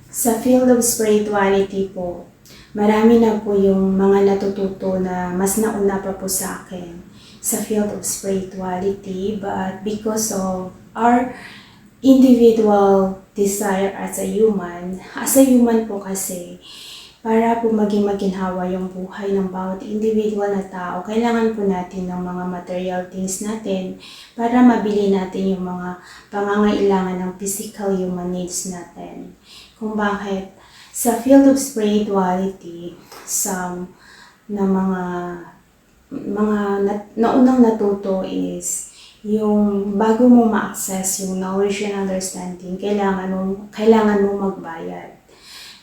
Sa field of spirituality po, marami na po yung mga natututo na mas nauna pa po sa akin sa field of spirituality, but because of our individual desire as a human po kasi, para po maging maginhawa yung buhay ng bawat individual na tao, kailangan po natin ng mga material things natin para mabili natin yung mga pangangailangan ng physical human needs natin. Kung bakit sa field of spirituality, some na mga naunang natuto is yung bago mo ma-access yung knowledge and understanding, kailangan mo magbayad.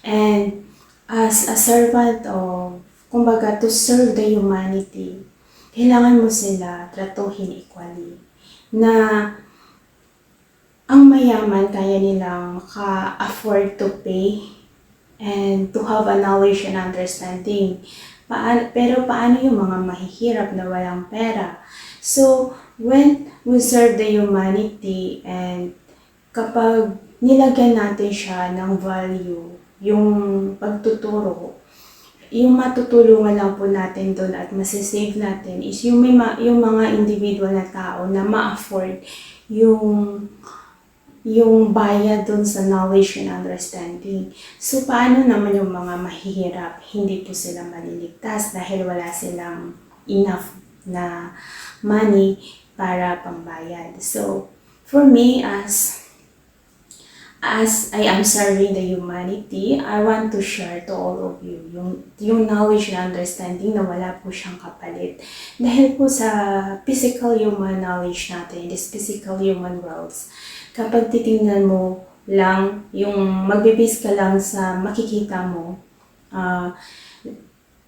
And as a servant of, kumbaga, to serve the humanity, kailangan mo sila tratuhin equally. Na ang mayaman kaya nilang maka-afford to pay and to have a knowledge and understanding. Pero paano yung mga mahihirap na walang pera? So, when we serve the humanity and kapag nilagyan natin siya ng value, yung pagtuturo, yung matutulungan lang po natin doon at masisave natin is yung mga individual na tao na ma-afford yung bayad doon sa knowledge and understanding. So, paano naman yung mga mahihirap? Hindi po sila maliligtas dahil wala silang enough na money para pambayad. So, for me, as I am serving the humanity, I want to share to all of you yung knowledge and understanding na wala po siyang kapalit. Dahil po sa physical human knowledge natin, this physical human worlds, kapag titingnan mo lang, yung magbibase ka lang sa makikita mo,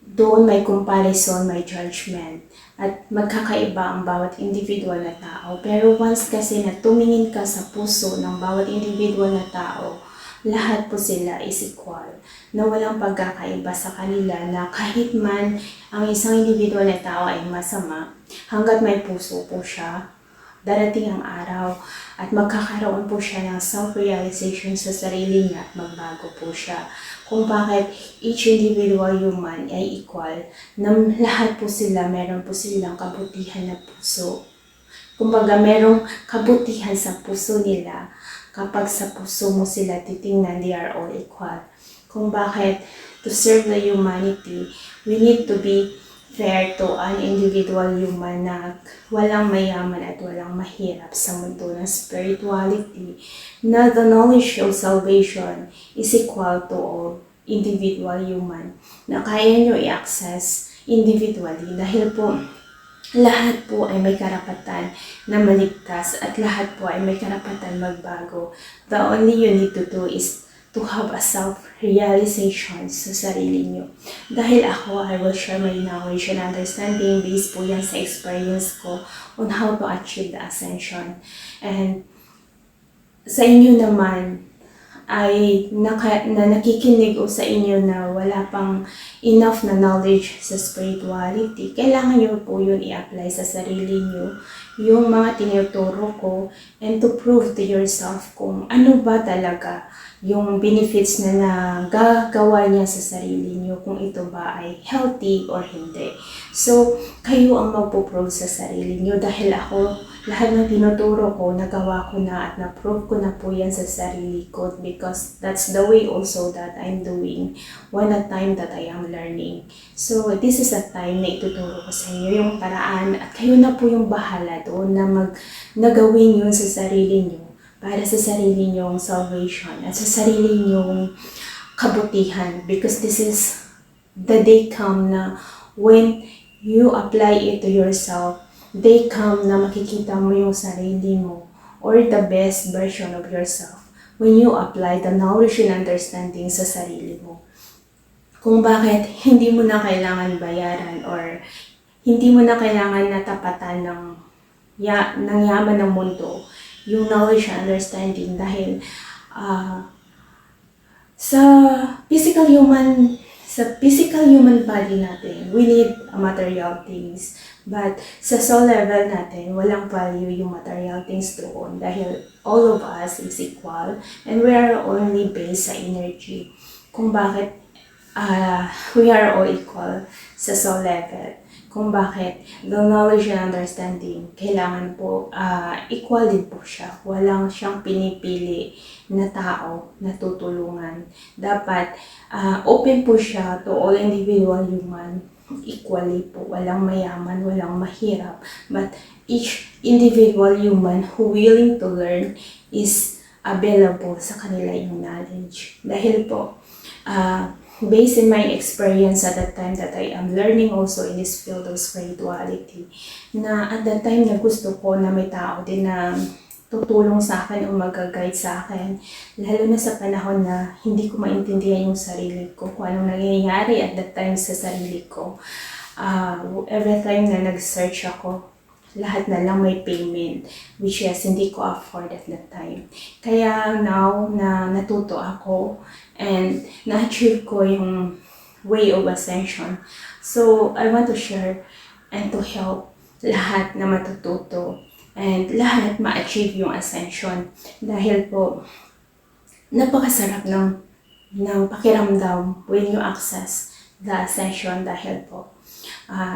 doon may comparison, may judgment, at magkakaiba ang bawat individual na tao. Pero once kasi na tumingin ka sa puso ng bawat individual na tao, lahat po sila is equal, na walang pagkakaiba sa kanila, na kahit man ang isang individual na tao ay masama, hanggat may puso po siya, darating ang araw at magkakaroon po siya ng self-realization sa sarili niya at magbago po siya. Kung bakit each individual human ay equal, na lahat po sila, meron po silang kabutihan na puso. Kumbaga, merong kabutihan sa puso nila. Kapag sa puso mo sila titingnan, they are all equal. Kung bakit to serve the humanity, we need to be fair to an individual human na walang mayaman at walang mahirap sa mundo ng spirituality, na the knowledge of salvation is equal to all individual human, na kaya nyo i-access individually dahil po lahat po ay may karapatan na maligtas at lahat po ay may karapatan magbago. The only you need to do is to have a self-realization sa sarili nyo. Dahil ako, I will share my knowledge and understanding based po yan sa experience ko on how to achieve the ascension. And sa inyo naman, ay nakikinig o sa inyo na wala pang enough na knowledge sa spirituality, kailangan nyo po yun i-apply sa sarili nyo, yung mga tinuturo ko, and to prove to yourself kung ano ba talaga yung benefits na nagagawa niya sa sarili niyo, kung ito ba ay healthy or hindi. So, kayo ang magpo-prove sa sarili niyo dahil ako, lahat ng tinuturo ko, nagawa ko na at na-prove ko na po yan sa sarili ko because that's the way also that I'm doing one at time that I am learning. So, this is a time na ituturo ko sa inyo yung paraan at kayo na po yung bahala doon na gawin yun sa sarili niyo, para sa sarili niyong salvation at sa sarili niyong kabutihan, because this is the day come na when you apply it to yourself, day come na makikita mo yung sarili mo or the best version of yourself when you apply the knowledge and understanding sa sarili mo. Kung bakit hindi mo na kailangan bayaran or hindi mo na kailangan natapatan ng yaman ng mundo yung knowledge and understanding, dahil sa physical human sa physical human body natin, we need material things. But sa soul level natin, walang value yung material things doon dahil all of us is equal and we are only based sa energy. Kung bakit we are all equal sa soul level. Kung bakit the knowledge and understanding, kailangan po equal din po siya. Walang siyang pinipili na tao na tutulungan. Dapat open po siya to all individual human equally po. Walang mayaman, walang mahirap. But each individual human who willing to learn is available sa kanila yung knowledge. Dahil po, based in my experience at that time that I am learning also in this field of spirituality, na at that time na gusto ko na may tao din na tutulong sa akin o mag-guide sa akin. Lalo na sa panahon na hindi ko maintindihan yung sarili ko, kung anong nangyayari at that time sa sarili ko. Every time na nag-search ako, lahat na lang may payment, which is hindi ko afford at that time. Kaya now na natuto ako and na-achieve ko yung way of ascension. So, I want to share and to help lahat na matututo and lahat ma-achieve yung ascension. Dahil po, napakasarap ng pakiramdam when you access the ascension dahil po,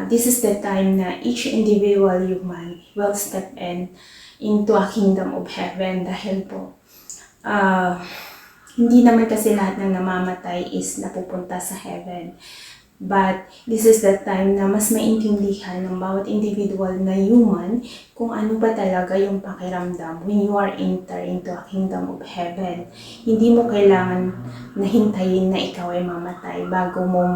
this is the time na each individual human will step into a kingdom of heaven dahil po, hindi naman kasi lahat ng namamatay is napupunta sa heaven. But this is the time na mas maintindihan ng bawat individual na human kung ano ba talaga yung pakiramdam when you are enter into a kingdom of heaven. Hindi mo kailangan na hintayin na ikaw ay mamatay bago mo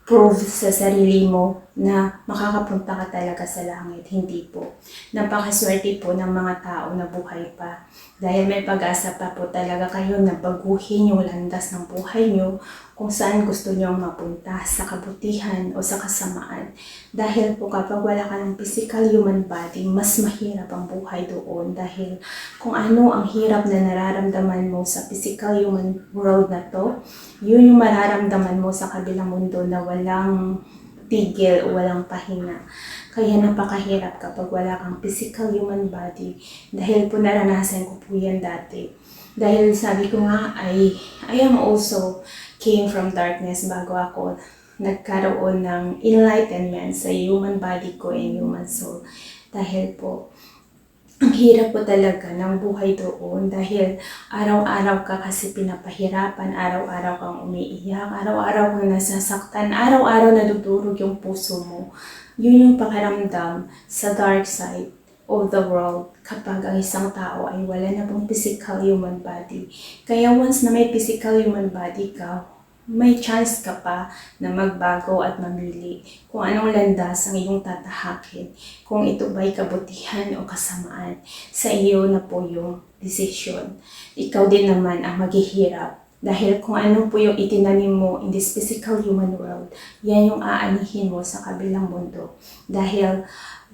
prove sa sarili mo na makakapunta ka talaga sa langit. Hindi po. Napakaswerte po ng mga tao na buhay pa. Dahil may pag-asa pa po talaga kayo na baguhin yung landas ng buhay nyo kung saan gusto nyo mapunta, sa kabutihan o sa kasamaan. Dahil po kapag wala ka ng physical human body, mas mahirap ang buhay doon. Dahil kung ano ang hirap na nararamdaman mo sa physical human world na to, yun yung mararamdaman mo sa kabilang mundo na walang tigil o walang pahinga. Kaya napakahirap kapag wala kang physical human body. Dahil po naranasan ko po yan dati. Dahil sabi ko nga I am also came from darkness bago ako nagkaroon ng enlightenment sa human body ko and human soul. Dahil po, ang hirap po talaga ng buhay doon dahil araw-araw ka kasi pinapahirapan, araw-araw kang umiiyak, araw-araw kang nasasaktan, araw-araw nadudurog yung puso mo. Yun yung pakiramdam sa dark side of the world kapag ang isang tao ay wala na pong physical human body. Kaya once na may physical human body ka, may chance ka pa na magbago at mamili kung anong landas ang iyong tatahakin. Kung ito ba'y kabutihan o kasamaan, sa iyo na po yung decision. Ikaw din naman ang maghihirap. Dahil kung ano po yung itinanim mo in this physical human world, yan yung aanihin mo sa kabilang mundo. Dahil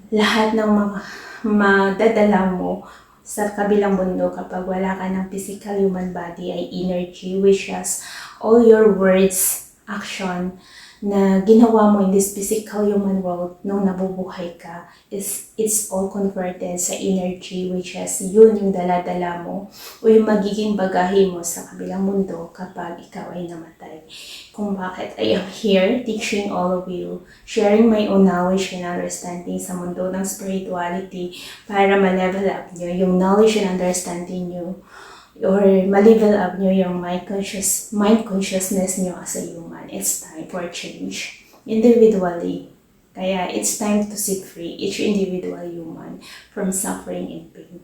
lahat ng mga madadala mo sa kabilang mundo kapag wala ka ng physical human body ay energy, wishes, all your words, action na ginawa mo in this physical human world nung nabubuhay ka it's all converted sa energy, which is yun yung dala-dala mo o yung magiging bagahe mo sa kabilang mundo kapag ikaw ay namatay. Kung bakit I am here teaching all of you, sharing my own knowledge and understanding sa mundo ng spirituality para ma-level up nyo yung knowledge and understanding nyo or ma-level up nyo yung mind consciousness nyo as a human. It's time for change individually. Kaya it's time to set free each individual human from suffering and pain.